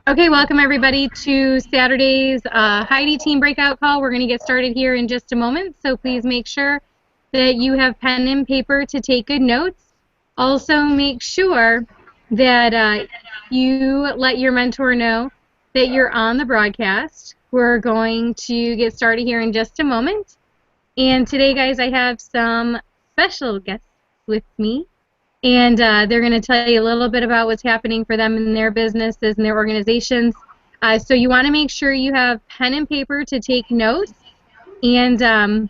Okay, welcome everybody to Saturday's Heidi team breakout call. We're going to get started here in just a moment, so please make sure that you have pen and paper to take good notes. Also, make sure that you let your mentor know that you're on the broadcast. We're going to get started here in just a moment. And today, guys, I have some special guests with me. And they're going to tell you a little bit about what's happening for them in their businesses and their organizations. So you want to make sure you have pen and paper to take notes. And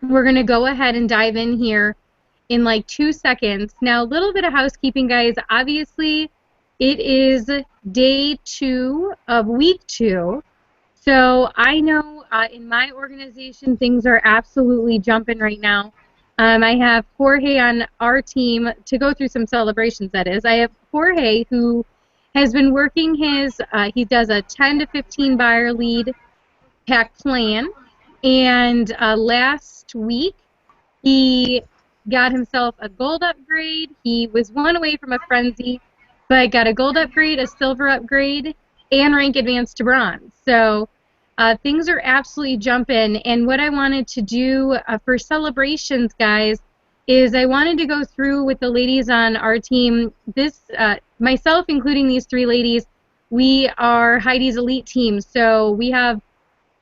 we're going to go ahead and dive in here in like 2 seconds. Now, a little bit of housekeeping, guys. Obviously, it is day 2 of week 2. So I know in my organization, things are absolutely jumping right now. I have Jorge on our team to go through some celebrations, that is. I have Jorge who has been working he does a 10 to 15 buyer lead pack plan. And last week, he got himself a gold upgrade. He was one away from a frenzy, but got a gold upgrade, a silver upgrade, and rank advanced to bronze. So things are absolutely jumping, and what I wanted to do for celebrations, guys, is I wanted to go through with the ladies on our team. Myself, including these 3 ladies, we are Heidi's elite team, so we have a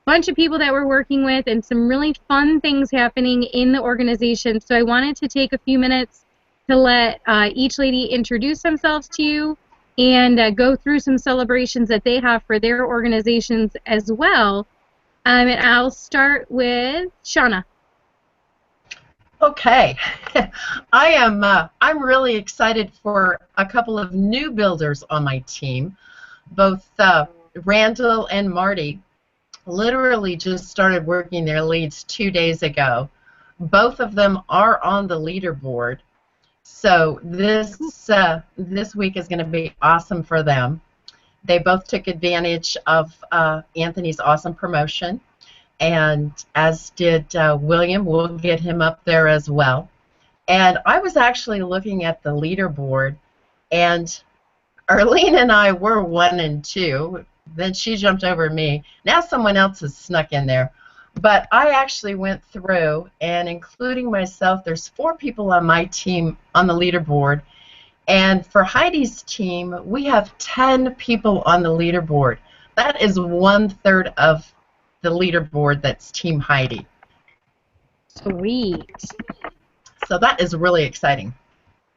bunch of people that we're working with and some really fun things happening in the organization. So I wanted to take a few minutes to let each lady introduce themselves to you and go through some celebrations that they have for their organizations as well. And I'll start with Shauna. Okay, I'm really excited for a couple of new builders on my team. Both Randall and Marty literally just started working their leads 2 days ago. Both of them are on the leaderboard. So this week is going to be awesome for them. They both took advantage of Anthony's awesome promotion, and as did William. We'll get him up there as well. And I was actually looking at the leaderboard, and Arlene and I were 1 and 2. Then she jumped over me. Now someone else has snuck in there. But I actually went through, and including myself, there's 4 people on my team on the leaderboard. And for Heidi's team, we have 10 people on the leaderboard. That is 1/3 of the leaderboard that's Team Heidi. Sweet. So that is really exciting.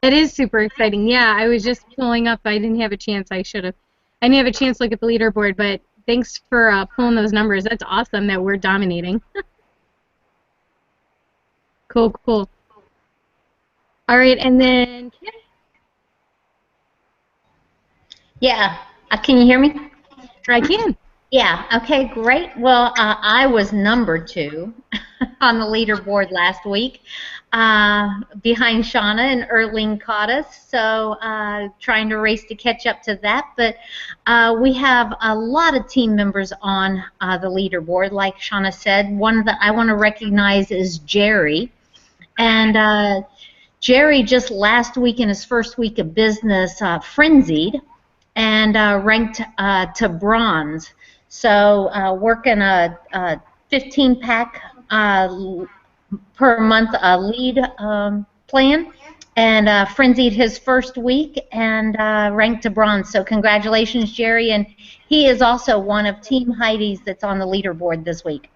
It is super exciting. Yeah, I was just pulling up. I didn't have a chance. I didn't have a chance to look at the leaderboard, but thanks for pulling those numbers. That's awesome that we're dominating. Cool. All right, and then Kim. Yeah, can you hear me? I can. Yeah, okay, great. Well, I was number 2 on the leaderboard last week, behind Shauna, and Erling caught us, so trying to race to catch up to that. But we have a lot of team members on the leaderboard. Like Shauna said, one that I want to recognize is Jerry. And Jerry just last week in his first week of business frenzied and ranked to bronze. So working a 15-pack per month lead plan, and frenzied his first week and ranked to bronze. So congratulations, Jerry. And he is also one of Team Heidi's that's on the leaderboard this week.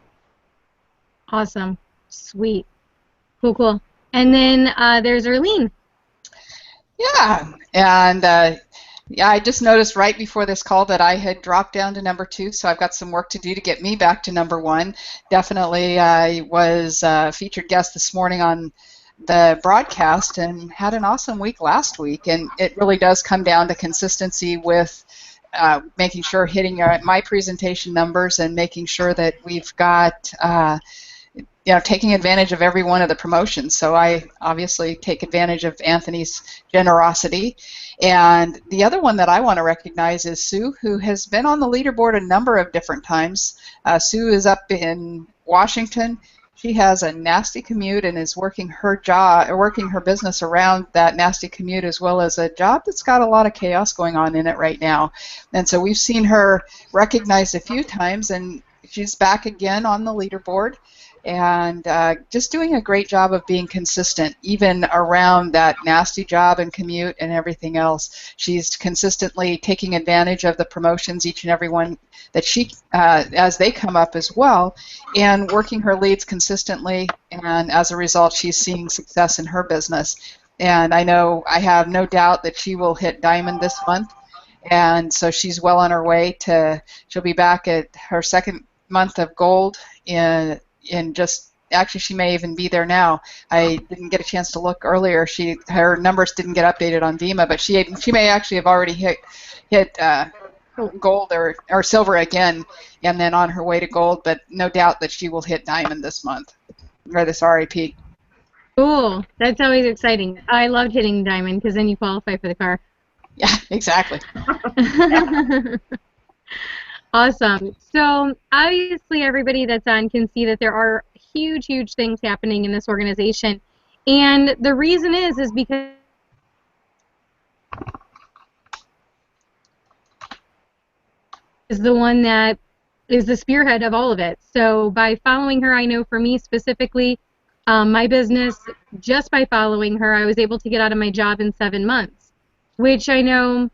Awesome. Sweet. Cool. And then there's Arlene. Yeah, and yeah, I just noticed right before this call that I had dropped down to number 2, so I've got some work to do to get me back to number 1. Definitely, I was a featured guest this morning on the broadcast and had an awesome week last week, and it really does come down to consistency with making sure hitting my presentation numbers and making sure that we've got taking advantage of every one of the promotions. So I obviously take advantage of Anthony's generosity. And the other one that I want to recognize is Sue, who has been on the leaderboard a number of different times. Sue is up in Washington. She has a nasty commute and is working her job, or working her business around that nasty commute, as well as a job that's got a lot of chaos going on in it right now. And so we've seen her recognized a few times, and she's back again on the leaderboard, and just doing a great job of being consistent, even around that nasty job and commute and everything else. She's consistently taking advantage of the promotions, each and every one that she, as they come up as well, and working her leads consistently, and as a result, she's seeing success in her business. And I have no doubt that she will hit diamond this month, and so she's well on her way to, she'll be back at her second month of gold in just, actually she may even be there now. I didn't get a chance to look earlier. Her numbers didn't get updated on Vima, but she may actually have already hit gold or silver again, and then on her way to gold, but no doubt that she will hit diamond this month, or this RAP. Cool. That's always exciting. I loved hitting diamond because then you qualify for the car. Yeah, exactly. Awesome. So obviously everybody that's on can see that there are huge, huge things happening in this organization. And the reason is because is the one that is the spearhead of all of it. So by following her, I know for me specifically, my business, just by following her, I was able to get out of my job in 7 months, which I know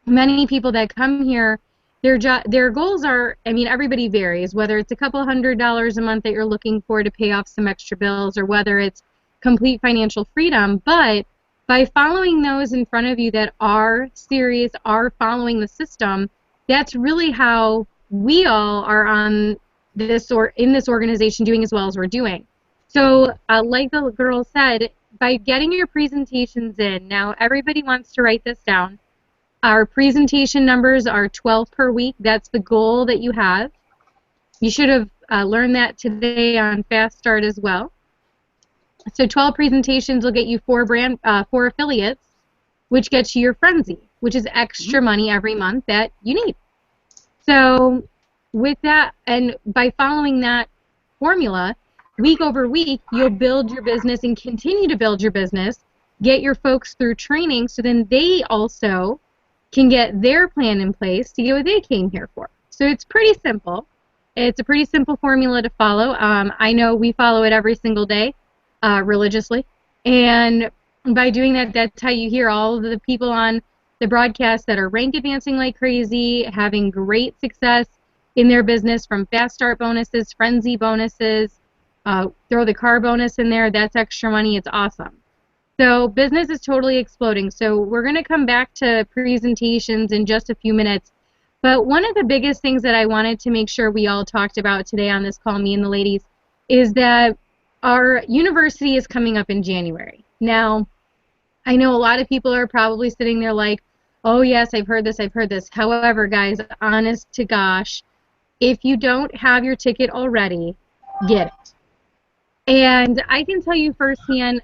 many people that come here, their goals are, I mean, everybody varies, whether it's a couple $100s a month that you're looking for to pay off some extra bills, or whether it's complete financial freedom. But by following those in front of you that are serious, are following the system, that's really how we all are on this, or in this organization, doing as well as we're doing. So like the girl said, by getting your presentations in, now everybody wants to write this down. Our presentation numbers are 12 per week. That's the goal that you have. You should have learned that today on Fast Start as well. So 12 presentations will get you 4 affiliates, which gets you your frenzy, which is extra money every month that you need. So with that, and by following that formula, week over week, you'll build your business and continue to build your business, get your folks through training, so then they also can get their plan in place to get what they came here for. So it's pretty simple. It's a pretty simple formula to follow. I know we follow it every single day, religiously. And by doing that, that's how you hear all of the people on the broadcast that are rank advancing like crazy, having great success in their business, from fast start bonuses, frenzy bonuses, throw the car bonus in there. That's extra money. It's awesome. So business is totally exploding. So we're going to come back to presentations in just a few minutes. But one of the biggest things that I wanted to make sure we all talked about today on this call, me and the ladies, is that our university is coming up in January. Now, I know a lot of people are probably sitting there like, oh yes, I've heard this, I've heard this. However, guys, honest to gosh, if you don't have your ticket already, get it. And I can tell you firsthand,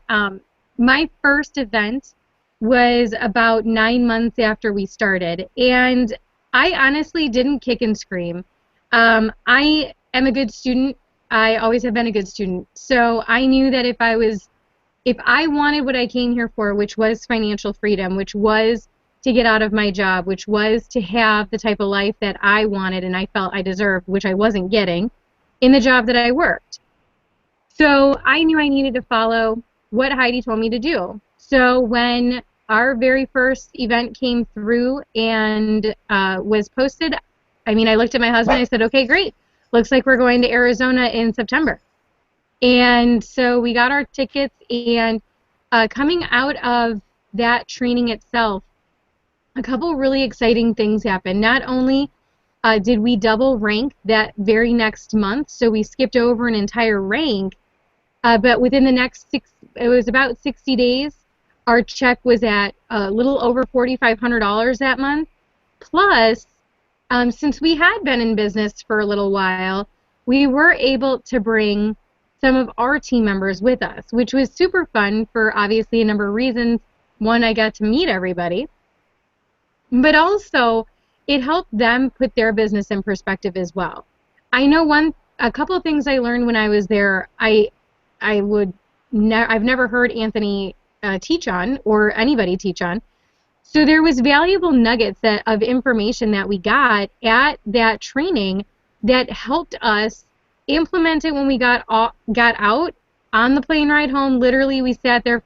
my first event was about 9 months after we started, and I honestly didn't kick and scream. I am a good student. I always have been a good student. So I knew that if I wanted what I came here for, which was financial freedom, which was to get out of my job, which was to have the type of life that I wanted and I felt I deserved, which I wasn't getting in the job that I worked. So I knew I needed to follow what Heidi told me to do. So when our very first event came through and was posted, I mean, I looked at my husband and I said, okay, great. Looks like we're going to Arizona in September. And so we got our tickets, and coming out of that training itself, a couple really exciting things happened. Not only did we double rank that very next month, so we skipped over an entire rank, but within the next it was about 60 days, our check was at a little over $4,500 that month. Plus, since we had been in business for a little while, we were able to bring some of our team members with us, which was super fun for obviously a number of reasons. One, I got to meet everybody, but also it helped them put their business in perspective as well. I know one a couple of things I learned when I was there, I've never heard Anthony teach on, or anybody teach on. So there was valuable nuggets of information that we got at that training that helped us implement it when we got out on the plane ride home. Literally, we sat there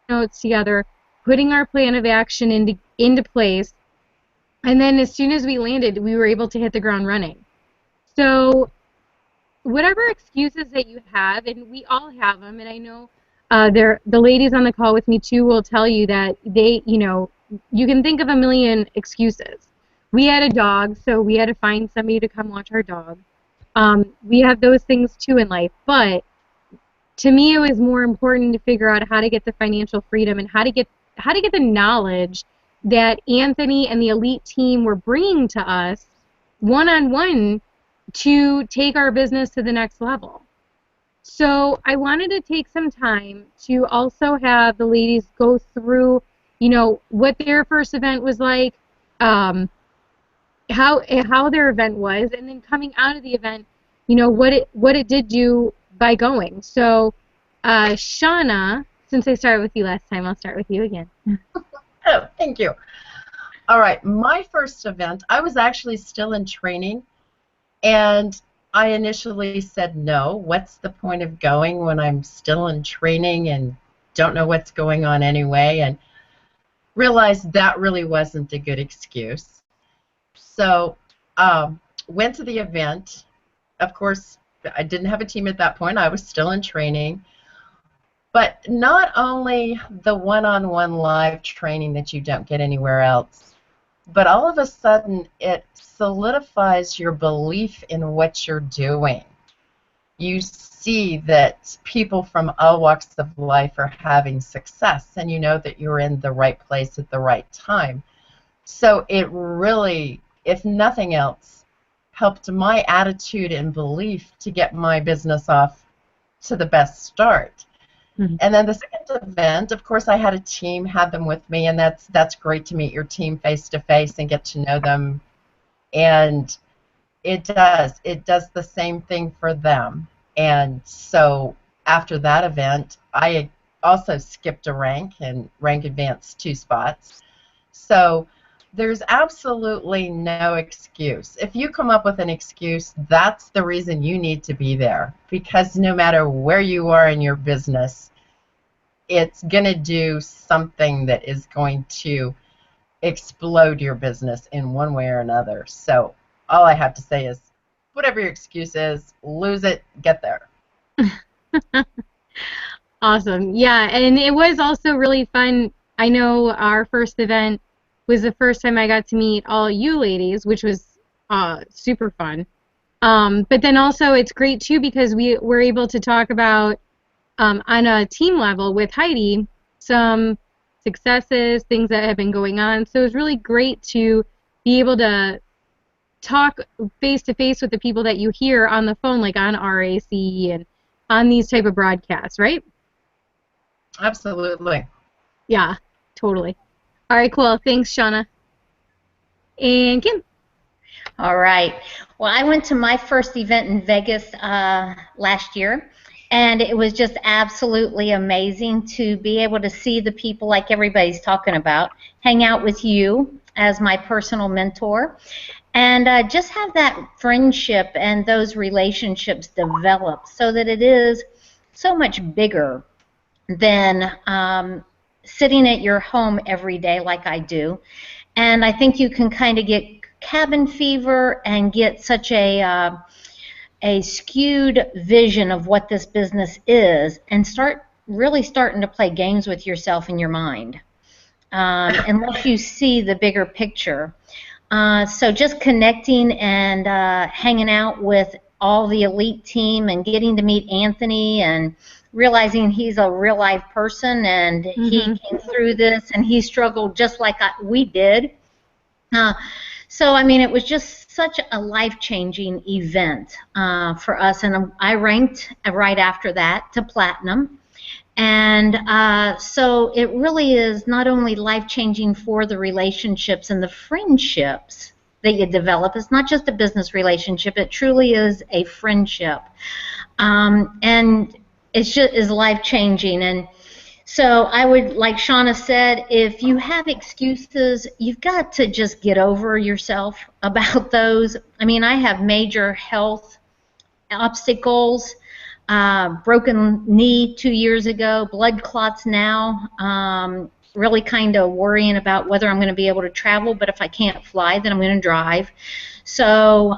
notes together, putting our plan of action into place, and then as soon as we landed, we were able to hit the ground running. So whatever excuses that you have, and we all have them, and I know the ladies on the call with me too will tell you that you can think of a million excuses. We had a dog, so we had to find somebody to come watch our dog. We have those things too in life, but to me it was more important to figure out how to get the financial freedom and how to get the knowledge that Anthony and the elite team were bringing to us one-on-one to take our business to the next level. So I wanted to take some time to also have the ladies go through, what their first event was like, how their event was, and then coming out of the event, what it did do by going. So, Shauna, since I started with you last time, I'll start with you again. Oh, thank you. All right, my first event, I was actually still in training, and I initially said no. What's the point of going when I'm still in training and don't know what's going on anyway? And realized that really wasn't a good excuse. So went to the event. Of course, I didn't have a team at that point. I was still in training. But not only the one-on-one live training that you don't get anywhere else, but all of a sudden it solidifies your belief in what you're doing. You see that people from all walks of life are having success, and you know that you're in the right place at the right time. So it really, if nothing else, helped my attitude and belief to get my business off to the best start. Mm-hmm. And then the second event, of course, I had a team, had them with me, and that's great to meet your team face to face and get to know them. And it does the same thing for them. And so after that event, I also skipped a rank and rank advanced 2 spots. So there's absolutely no excuse. If you come up with an excuse, that's the reason you need to be there, because no matter where you are in your business, it's going to do something that is going to explode your business in one way or another. So all I have to say is, whatever your excuse is, lose it, get there. Awesome. Yeah, and it was also really fun. I know our first event was the first time I got to meet all you ladies, which was super fun. But then also it's great too because we were able to talk about on a team level with Heidi some successes, things that have been going on. So it was really great to be able to talk face to face with the people that you hear on the phone, like on RAC and on these type of broadcasts, right? Absolutely. Yeah, totally. All right, cool. Thanks, Shauna. And Kim. All right. Well, I went to my first event in Vegas last year, and it was just absolutely amazing to be able to see the people like everybody's talking about, hang out with you as my personal mentor, and just have that friendship and those relationships develop so that it is so much bigger than sitting at your home every day like I do. And I think you can kind of get cabin fever and get such a skewed vision of what this business is and really starting to play games with yourself in your mind unless you see the bigger picture. So just connecting and hanging out with all the elite team and getting to meet Anthony and realizing he's a real life person and he came through this and he struggled just like we did. So, I mean, it was just such a life-changing event for us, and I ranked right after that to platinum. And so it really is not only life-changing for the relationships and the friendships that you develop. It's not just a business relationship. It truly is a friendship. And it's just is life-changing. And so I would, like Shauna said, if you have excuses, you've got to just get over yourself about those. I mean, I have major health obstacles, broken knee 2 years ago, blood clots now, really kind of worrying about whether I'm going to be able to travel, but if I can't fly, then I'm going to drive. So,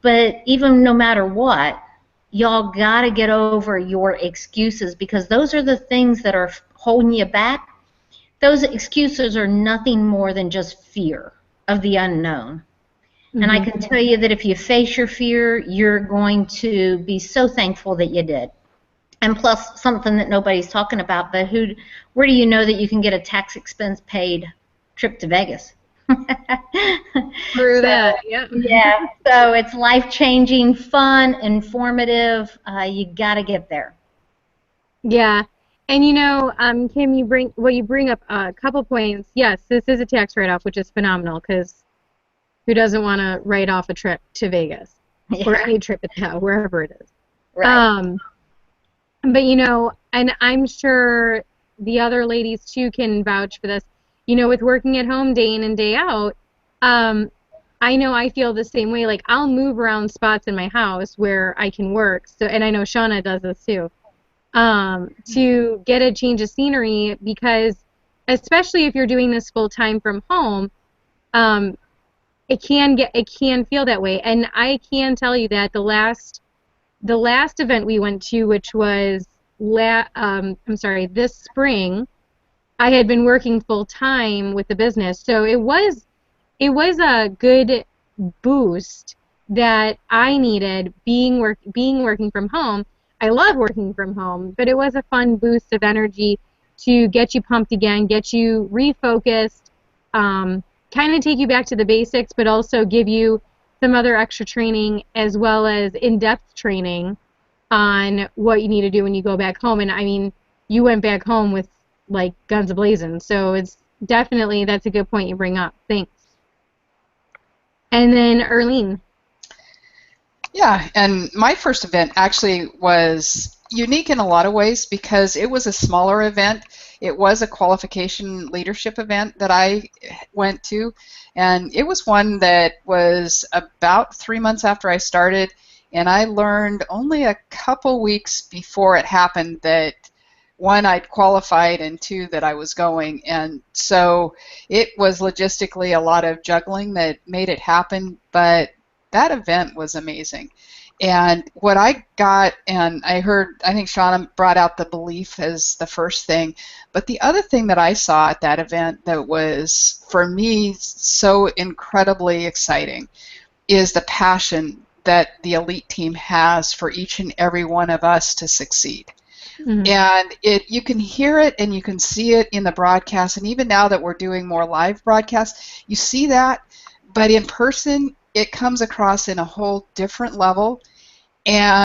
but even no matter what, y'all got to get over your excuses, because those are the things that are holding you back. Those excuses are nothing more than just fear of the unknown. And I can tell you that if you face your fear, you're going to be so thankful that you did. And plus, something that nobody's talking about, but where do you know that you can get a tax expense paid trip to Vegas? Through that, yeah. Yeah, so it's life-changing, fun, informative. You got to get there. Yeah. And Kim, you bring up a couple points. Yes, this is a tax write-off, which is phenomenal, because who doesn't want to write off a trip to Vegas or any trip at that, wherever it is? Right. But and I'm sure the other ladies too can vouch for this. With working at home day in and day out, I know I feel the same way. Like, I'll move around spots in my house where I can work. So, and I know Shauna does this too, to get a change of scenery, because especially if you're doing this full time from home, it can feel that way. And I can tell you that the last event we went to, which was this spring, I had been working full time with the business, so it was a good boost that I needed being working from home. I love working from home, but it was a fun boost of energy to get you pumped again, get you refocused, kind of take you back to the basics, but also give you some other extra training, as well as in-depth training on what you need to do when you go back home. And I mean, you went back home with like guns a-blazing, so it's definitely, that's a good point you bring up. Thanks. And then Erlene. Yeah, and my first event actually was unique in a lot of ways, because it was a smaller event. It was a qualification leadership event that I went to, and it was one that was about 3 months after I started, and I learned only a couple weeks before it happened that, one, I'd qualified, and two, that I was going. And so it was logistically a lot of juggling that made it happen, but that event was amazing. And what I got, and I think Shauna brought out the belief as the first thing, but the other thing that I saw at that event that was, for me, so incredibly exciting is the passion that the elite team has for each and every one of us to succeed. Mm-hmm. And you can hear it and you can see it in the broadcast, and even now that we're doing more live broadcasts, you see that, but in person, it comes across in a whole different level. And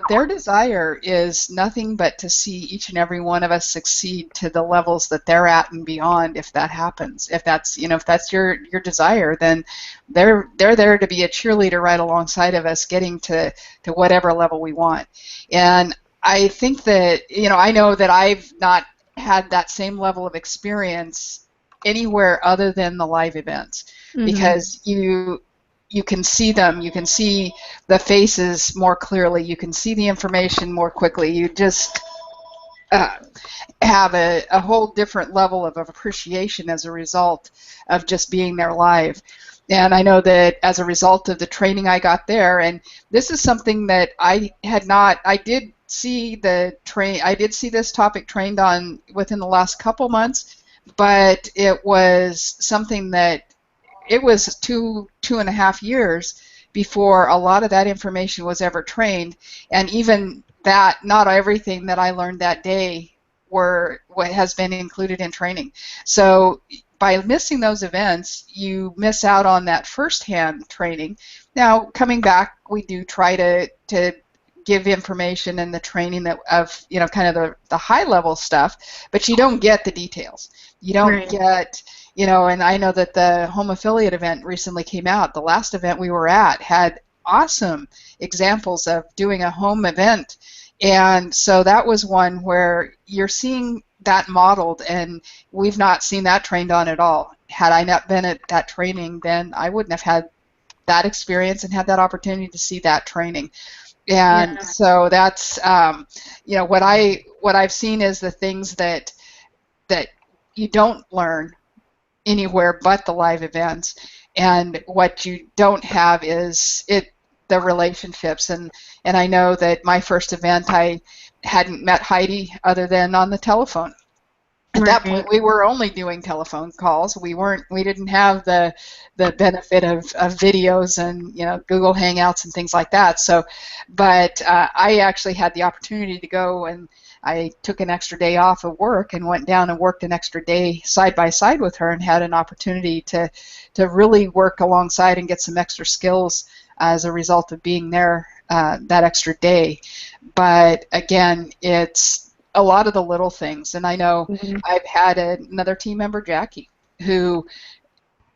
their desire is nothing but to see each and every one of us succeed to the levels that they're at and beyond. If that happens, if that's your desire, then they're there to be a cheerleader right alongside of us, getting to whatever level we want. And I think that I know that I've not had that same level of experience anywhere other than the live events, mm-hmm. because you can see them, you can see the faces more clearly, you can see the information more quickly, you just have a whole different level of appreciation as a result of just being there live. And I know that as a result of the training I got there, and this is something that I did see this topic trained on within the last couple months, but it was something that it was two and a half years before a lot of that information was ever trained, and even that, not everything that I learned that day has been included in training. So by missing those events, you miss out on that firsthand training. Now, coming back, we do try to give information and the training that of kind of the high level stuff, but you don't get the details. You don't Right. get and I know that the home affiliate event recently came out. The last event we were at had awesome examples of doing a home event, and so that was one where you're seeing that modeled, and we've not seen that trained on at all. Had I not been at that training, then I wouldn't have had that experience and had that opportunity to see that training. And Yeah. so that's what I've seen is the things that you don't learn anywhere but the live events, and what you don't have is the relationships. And I know that my first event I hadn't met Heidi other than on the telephone. At that point, Right. we were only doing telephone calls. We didn't have the benefit of videos and Google Hangouts and things like that. So, but I actually had the opportunity to go, and I took an extra day off of work and went down and worked an extra day side by side with her, and had an opportunity to really work alongside and get some extra skills as a result of being there that extra day. But again, it's a lot of the little things. And I know Mhm. I've had another team member, Jackie, who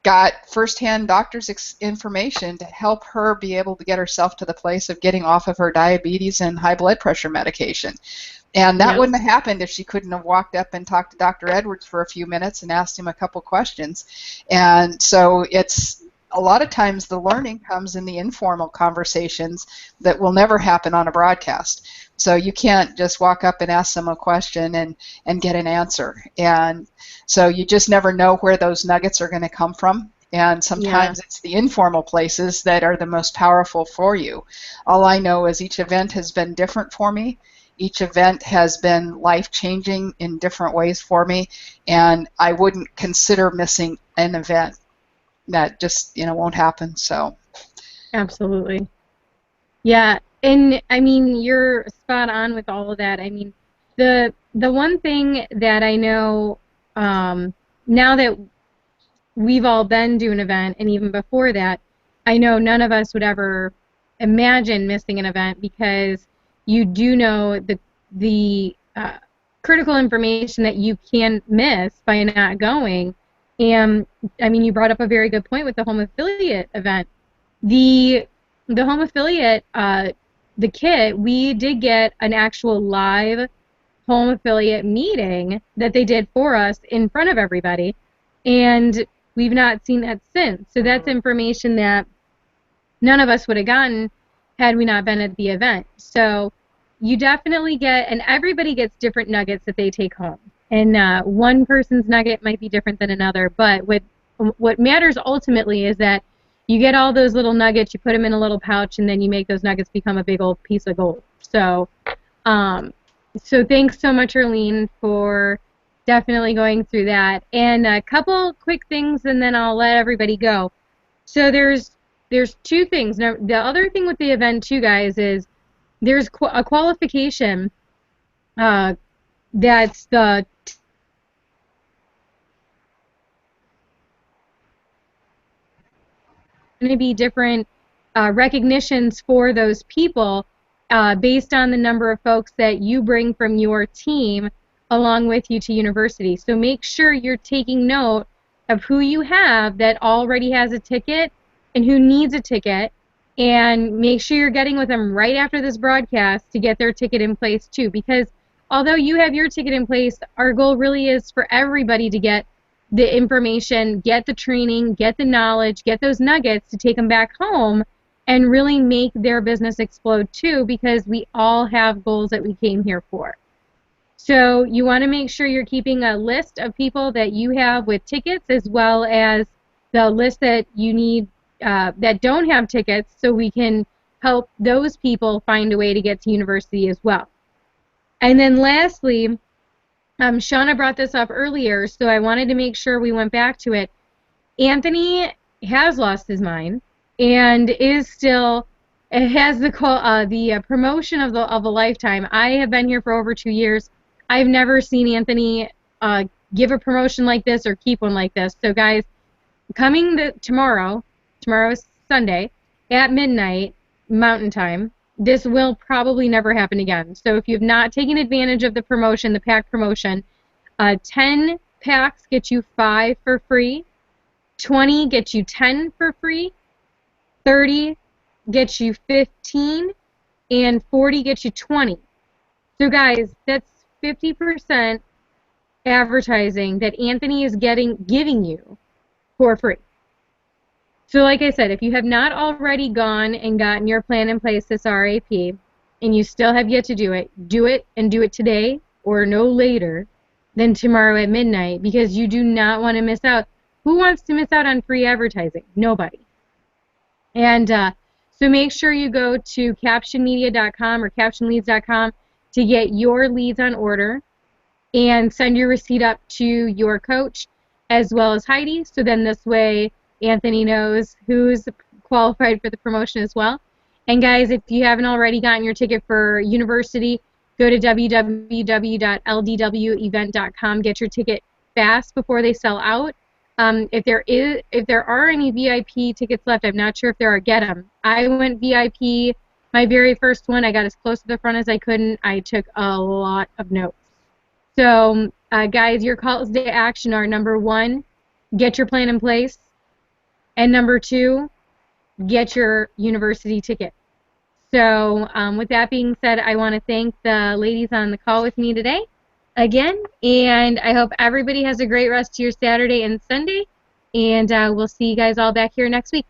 got firsthand doctor's information to help her be able to get herself to the place of getting off of her diabetes and high blood pressure medication. And that Yep. wouldn't have happened if she couldn't have walked up and talked to Dr. Edwards for a few minutes and asked him a couple questions. And so it's a lot of times the learning comes in the informal conversations that will never happen on a broadcast. So you can't just walk up and ask them a question and get an answer. And so you just never know where those nuggets are going to come from. And sometimes it's the informal places that are the most powerful for you. All I know is each event has been different for me. Each event has been life-changing in different ways for me, and I wouldn't consider missing an event. That just won't happen. So Absolutely. Yeah, and I mean you're spot on with all of that. I mean, the one thing that I know now that we've all been to an event, and even before that, I know none of us would ever imagine missing an event, because you do know the critical information that you can miss by not going. And I mean, you brought up a very good point with the home affiliate event. The home affiliate, the kit, we did get an actual live home affiliate meeting that they did for us in front of everybody, and we've not seen that since. So that's information that none of us would have gotten had we not been at the event. So you definitely get, and everybody gets different nuggets that they take home. And one person's nugget might be different than another, but what matters ultimately is that you get all those little nuggets, you put them in a little pouch, and then you make those nuggets become a big old piece of gold. So, so thanks so much, Erlene, for definitely going through that. And a couple quick things, and then I'll let everybody go. So there's two things. Now, the other thing with the event, too, guys, is there's a qualification that's the going to be different recognitions for those people based on the number of folks that you bring from your team along with you to university. So make sure you're taking note of who you have that already has a ticket and who needs a ticket, and make sure you're getting with them right after this broadcast to get their ticket in place too, because although you have your ticket in place, our goal really is for everybody to get the information, get the training, get the knowledge, get those nuggets to take them back home and really make their business explode too, because we all have goals that we came here for. So you want to make sure you're keeping a list of people that you have with tickets, as well as the list that you need that don't have tickets, so we can help those people find a way to get to university as well. And then lastly, Shauna brought this up earlier, so I wanted to make sure we went back to it. Anthony has lost his mind and is still has the promotion of a lifetime. I have been here for over 2 years. I've never seen Anthony give a promotion like this or keep one like this. So guys, coming tomorrow's Sunday at midnight Mountain Time, this will probably never happen again. So if you've not taken advantage of the promotion, the pack promotion, 10 packs get you 5 for free, 20 get you 10 for free, 30 gets you 15, and 40 gets you 20. So guys, that's 50% advertising that Anthony is giving you for free. So like I said, if you have not already gone and gotten your plan in place this RAP, and you still have yet to do it and do it today or no later than tomorrow at midnight, because you do not want to miss out. Who wants to miss out on free advertising? Nobody. And so make sure you go to captionmedia.com or captionleads.com to get your leads on order and send your receipt up to your coach as well as Heidi. So then this way Anthony knows who's qualified for the promotion as well. And guys, if you haven't already gotten your ticket for university, go to www.ldwevent.com. Get your ticket fast before they sell out. If there are any VIP tickets left, I'm not sure if there are. Get them. I went VIP. My very first one, I got as close to the front as I could. I took a lot of notes. So, guys, your calls to action are: number 1, get your plan in place, and number 2, get your university ticket. So, with that being said, I want to thank the ladies on the call with me today again, and I hope everybody has a great rest of your Saturday and Sunday, and we'll see you guys all back here next week.